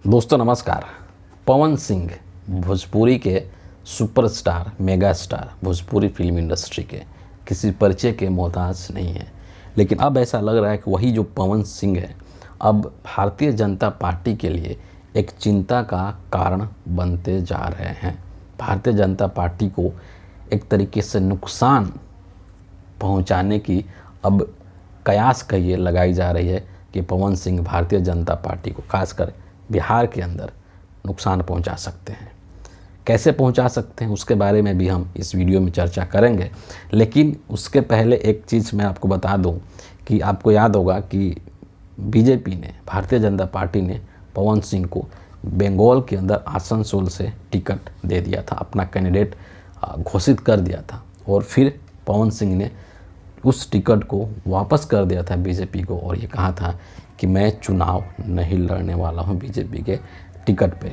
दोस्तों नमस्कार। पवन सिंह भोजपुरी के superstar, mega star, Bhojpuri film industry के किसी परिचय के मोहताज नहीं है। लेकिन अब ऐसा लग रहा है कि वही जो पवन सिंह है अब भारतीय जनता पार्टी के लिए एक चिंता का कारण बनते जा रहे हैं। भारतीय जनता पार्टी को एक तरीके से नुकसान पहुंचाने की अब कयास कहिए लगाई जा रही है कि पवन सिंह भारतीय जनता पार्टी को खासकर बिहार के अंदर नुकसान पहुंचा सकते हैं। कैसे पहुंचा सकते हैं उसके बारे में भी हम इस वीडियो में चर्चा करेंगे। लेकिन उसके पहले एक चीज़ मैं आपको बता दूं कि आपको याद होगा कि बीजेपी ने, भारतीय जनता पार्टी ने पवन सिंह को बंगाल के अंदर आसनसोल से टिकट दे दिया था, अपना कैंडिडेट घोषित कर दिया था और फिर पवन सिंह ने उस टिकट को वापस कर दिया था बीजेपी को और ये कहा था कि मैं चुनाव नहीं लड़ने वाला हूं बीजेपी के टिकट पे।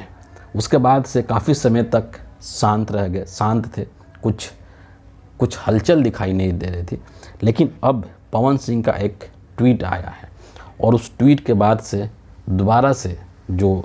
उसके बाद से काफ़ी समय तक शांत थे, कुछ हलचल दिखाई नहीं दे रही थी। लेकिन अब पवन सिंह का एक ट्वीट आया है और उस ट्वीट के बाद से दोबारा से जो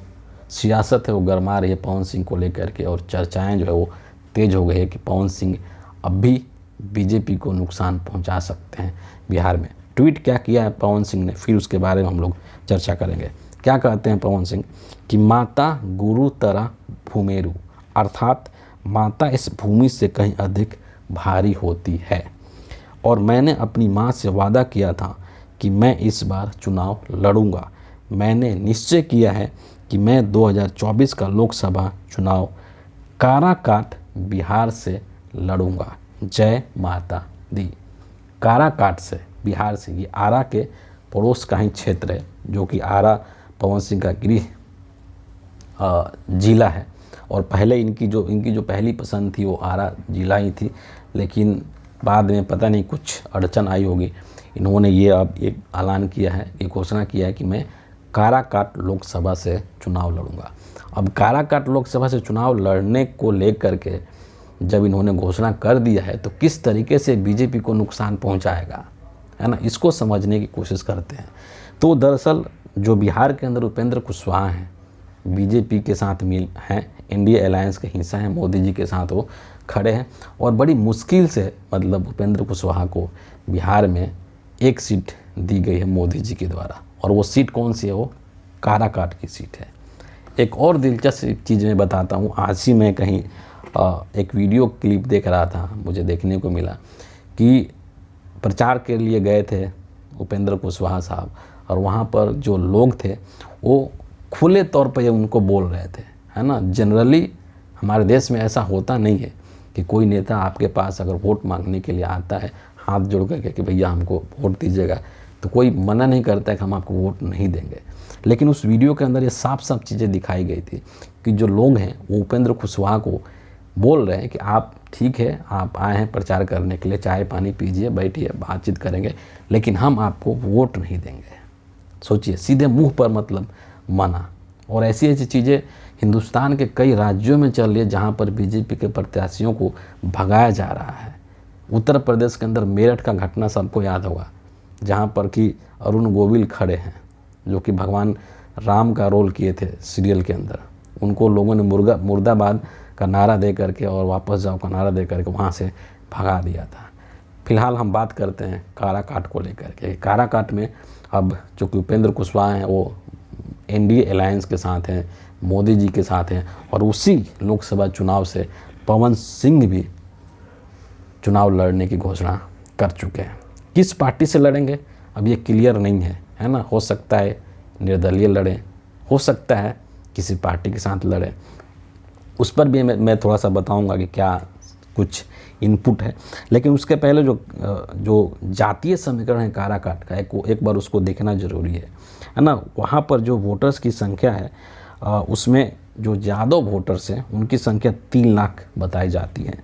सियासत है वो गरमा रही है पवन सिंह को लेकर के और चर्चाएं जो है वो तेज़ हो गई है कि पवन सिंह अब भी बीजेपी को नुकसान पहुंचा सकते हैं बिहार में। ट्वीट क्या किया है पवन सिंह ने, फिर उसके बारे में हम लोग चर्चा करेंगे। क्या कहते हैं पवन सिंह कि माता गुरु तरह भूमेरु, अर्थात माता इस भूमि से कहीं अधिक भारी होती है और मैंने अपनी माँ से वादा किया था कि मैं इस बार चुनाव लड़ूंगा। मैंने निश्चय किया है कि मैं 2024 का लोकसभा चुनाव काराकाट बिहार से लड़ूंगा। जय माता दी। काराकाट से, बिहार से, ये आरा के पड़ोस का ही क्षेत्र है जो कि आरा पवन सिंह का गृह जिला है। और पहले इनकी जो पहली पसंद थी वो आरा जिला ही थी, लेकिन बाद में पता नहीं कुछ अड़चन आई होगी, इन्होंने ये अब एक ऐलान किया है, ये घोषणा किया है कि मैं काराकाट लोकसभा से चुनाव लड़ूंगा। अब काराकाट लोकसभा से चुनाव लड़ने को लेकर के जब इन्होंने घोषणा कर दिया है तो किस तरीके से बीजेपी को नुकसान पहुंचाएगा, है ना, इसको समझने की कोशिश करते हैं। तो दरअसल जो बिहार के अंदर उपेंद्र कुशवाहा हैं, बीजेपी के साथ मिल हैं, इंडिया अलायंस के हिस्सा हैं, मोदी जी के साथ वो खड़े हैं और बड़ी मुश्किल से मतलब उपेंद्र कुशवाहा को बिहार में एक सीट दी गई है मोदी जी के द्वारा। और वो सीट कौन सी है? वो काराकाट की सीट है। एक और दिलचस्प चीज़ मैं बताता हूँ। आज ही मैं कहीं एक वीडियो क्लिप देख रहा था, मुझे देखने को मिला कि प्रचार के लिए गए थे उपेंद्र कुशवाहा साहब और वहाँ पर जो लोग थे वो खुले तौर पर उनको बोल रहे थे, है ना। जनरली हमारे देश में ऐसा होता नहीं है कि कोई नेता आपके पास अगर वोट मांगने के लिए आता है हाथ जोड़ करके कि भैया हमको वोट दीजिएगा, तो कोई मना नहीं करता है कि हम आपको वोट नहीं देंगे। लेकिन उस वीडियो के अंदर ये साफ साफ चीज़ें दिखाई गई थी कि जो लोग हैं वो उपेंद्र कुशवाहा को बोल रहे हैं कि आप ठीक है, आप आए हैं प्रचार करने के लिए, चाय पानी पीजिए, बैठिए, बातचीत करेंगे, लेकिन हम आपको वोट नहीं देंगे। सोचिए, सीधे मुंह पर मतलब मना। और ऐसी ऐसी चीज़ें हिंदुस्तान के कई राज्यों में चल रही है जहां पर बीजेपी के प्रत्याशियों को भगाया जा रहा है। उत्तर प्रदेश के अंदर मेरठ का घटना सबको याद होगा, जहाँ पर कि अरुण गोविल खड़े हैं जो कि भगवान राम का रोल किए थे सीरियल के अंदर। उनको लोगों ने मुर्दाबाद का नारा दे करके और वापस जाओ का नारा दे करके वहाँ से भगा दिया था। फिलहाल हम बात करते हैं काराकाट को लेकर के। काराकाट में अब जो कि उपेंद्र कुशवाहा हैं वो एनडीए अलायंस के साथ हैं, मोदी जी के साथ हैं और उसी लोकसभा चुनाव से पवन सिंह भी चुनाव लड़ने की घोषणा कर चुके हैं। किस पार्टी से लड़ेंगे अब ये क्लियर नहीं है ना। हो सकता है निर्दलीय लड़ें, हो सकता है किसी पार्टी के साथ लड़ें। उस पर भी मैं थोड़ा सा बताऊंगा कि क्या कुछ इनपुट है। लेकिन उसके पहले जो जातीय समीकरण है काराकाट का, एक बार उसको देखना ज़रूरी है ना। वहाँ पर जो वोटर्स की संख्या है उसमें जो यादव वोटर्स हैं उनकी संख्या 3 लाख बताई जाती है।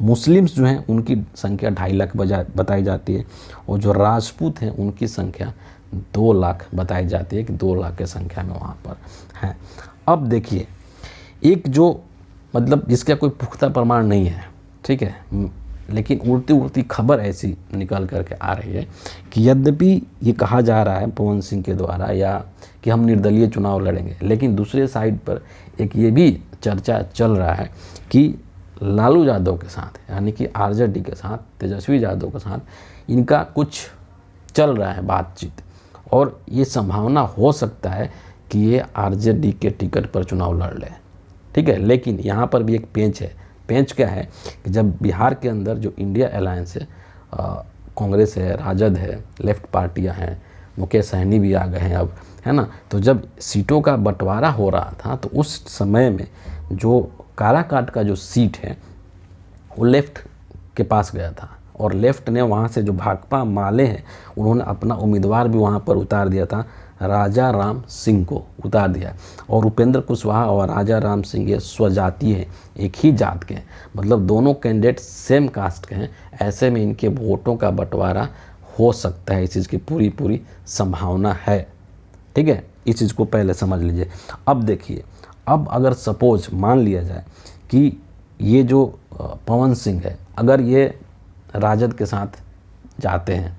मुस्लिम्स जो हैं उनकी संख्या 2.5 लाख बताई जाती है और जो राजपूत हैं उनकी संख्या 2 लाख बताई जाती है कि 2 लाख की संख्या में वहाँ पर हैं। अब देखिए, एक जो मतलब जिसका कोई पुख्ता प्रमाण नहीं है, ठीक है, लेकिन उड़ती उड़ती खबर ऐसी निकल करके आ रही है कि यद्यपि ये कहा जा रहा है पवन सिंह के द्वारा या कि हम निर्दलीय चुनाव लड़ेंगे, लेकिन दूसरे साइड पर एक ये भी चर्चा चल रहा है कि लालू यादव के साथ यानी कि आरजेडी के साथ, तेजस्वी यादव के साथ इनका कुछ चल रहा है बातचीत, और ये संभावना हो सकता है कि ये आरजेडी के टिकट पर चुनाव लड़ ले। ठीक है, लेकिन यहाँ पर भी एक पेंच है। पेंच क्या है कि जब बिहार के अंदर जो इंडिया अलायंस है, कांग्रेस है, राजद है, लेफ्ट पार्टियाँ हैं, मुकेश सहनी भी आ गए हैं अब, है ना, तो जब सीटों का बंटवारा हो रहा था तो उस समय में जो काराकाट का जो सीट है वो लेफ़्ट के पास गया था, और लेफ़्ट ने वहाँ से जो भाकपा माले हैं उन्होंने अपना उम्मीदवार भी वहाँ पर उतार दिया था, राजा राम सिंह को उतार दिया। और उपेंद्र कुशवाहा और राजा राम सिंह ये स्वजातीय हैं, एक ही जात के हैं, मतलब दोनों कैंडिडेट सेम कास्ट के हैं। ऐसे में इनके वोटों का बंटवारा हो सकता है, इस चीज़ की पूरी पूरी संभावना है। ठीक है, इस चीज़ को पहले समझ लीजिए। अब देखिए, अब अगर सपोज मान लिया जाए कि ये जो पवन सिंह है अगर ये राजद के साथ जाते हैं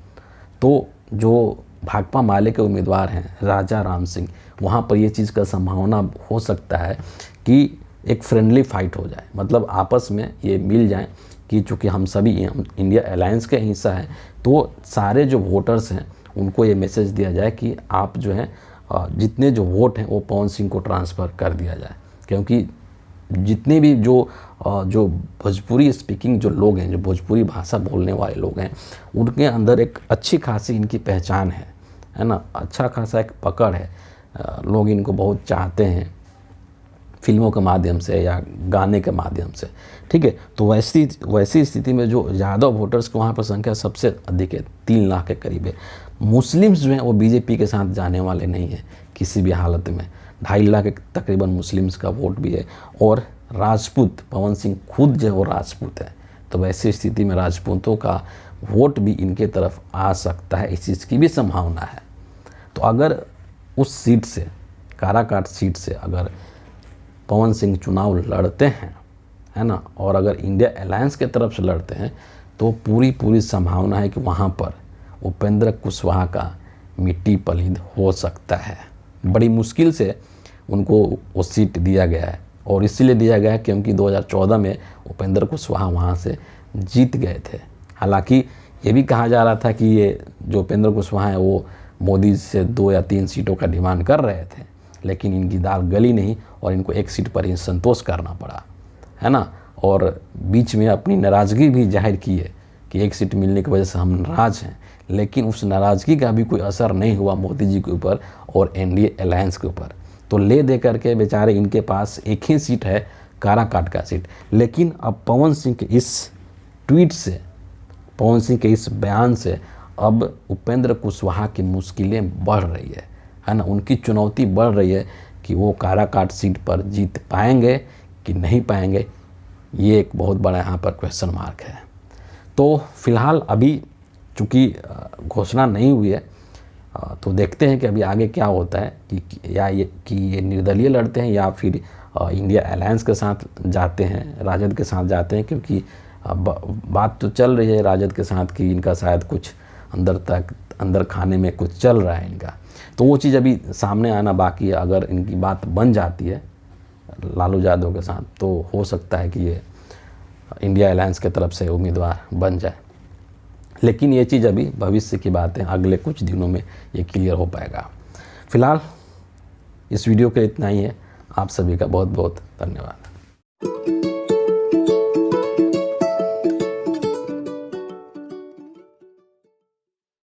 तो जो भाकपा माले के उम्मीदवार हैं राजा राम सिंह, वहाँ पर ये चीज़ का संभावना हो सकता है कि एक फ्रेंडली फाइट हो जाए, मतलब आपस में ये मिल जाए कि चूँकि हम सभी इंडिया अलायंस के हिस्सा हैं तो सारे जो वोटर्स हैं उनको ये मैसेज दिया जाए कि आप जो है जितने जो वोट हैं वो पवन सिंह को ट्रांसफ़र कर दिया जाए, क्योंकि जितने भी जो भोजपुरी स्पीकिंग जो लोग हैं, जो भोजपुरी भाषा बोलने वाले लोग हैं, उनके अंदर एक अच्छी खासी इनकी पहचान है ना, अच्छा खासा एक पकड़ है, लोग इनको बहुत चाहते हैं फिल्मों के माध्यम से या गाने के माध्यम से। ठीक है, तो वैसी स्थिति में जो यादव वोटर्स की वहाँ पर संख्या सबसे अधिक है, 3 लाख के करीब है। मुस्लिम्स जो हैं वो बीजेपी के साथ जाने वाले नहीं हैं किसी भी हालत में, 2.5 लाख तकरीबन मुस्लिम्स का वोट भी है, और राजपूत, पवन सिंह खुद जो है वो राजपूत है, तो वैसी स्थिति में राजपूतों का वोट भी इनके तरफ आ सकता है, इस चीज़ की भी संभावना है। तो अगर उस सीट से, काराकाट सीट से अगर पवन सिंह चुनाव लड़ते हैं, है ना, और अगर इंडिया अलायंस के तरफ से लड़ते हैं तो पूरी संभावना है कि वहाँ पर उपेंद्र कुशवाहा का मिट्टी पलीद हो सकता है। बड़ी मुश्किल से उनको वो सीट दिया गया है, और इसीलिए दिया गया है क्योंकि 2014 में उपेंद्र कुशवाहा वहाँ से जीत गए थे। हालांकि ये भी कहा जा रहा था कि ये जो उपेंद्र कुशवाहा है वो मोदी से 2 या 3 सीटों का डिमांड कर रहे थे, लेकिन इनकी दाल गली नहीं और इनको एक सीट पर ही संतोष करना पड़ा, है ना, और बीच में अपनी नाराज़गी भी जाहिर की है कि एक सीट मिलने की वजह से हम नाराज़ हैं, लेकिन उस नाराज़गी का भी कोई असर नहीं हुआ मोदी जी के ऊपर और एनडीए अलायंस के ऊपर। तो ले दे करके बेचारे इनके पास एक ही सीट है, काराकाट का सीट। लेकिन अब पवन सिंह के इस ट्वीट से, पवन सिंह के इस बयान से अब उपेंद्र कुशवाहा की मुश्किलें बढ़ रही है ना, उनकी चुनौती बढ़ रही है कि वो काराकाट सीट पर जीत पाएंगे कि नहीं पाएंगे, ये एक बहुत बड़ा यहाँ पर क्वेश्चन मार्क है। तो फिलहाल अभी चूँकि घोषणा नहीं हुई है तो देखते हैं कि अभी आगे क्या होता है कि ये निर्दलीय लड़ते हैं या फिर इंडिया अलायंस के साथ जाते हैं, राजद के साथ जाते हैं, क्योंकि बात तो चल रही है राजद के साथ कि इनका शायद कुछ अंदर खाने में कुछ चल रहा है इनका, तो वो चीज़ अभी सामने आना बाकी है। अगर इनकी बात बन जाती है लालू यादव के साथ तो हो सकता है कि ये इंडिया अलायंस के तरफ से उम्मीदवार बन जाए, लेकिन ये चीज़ अभी भविष्य की बात है, अगले कुछ दिनों में ये क्लियर हो पाएगा। फिलहाल इस वीडियो के इतना ही है। आप सभी का बहुत बहुत धन्यवाद।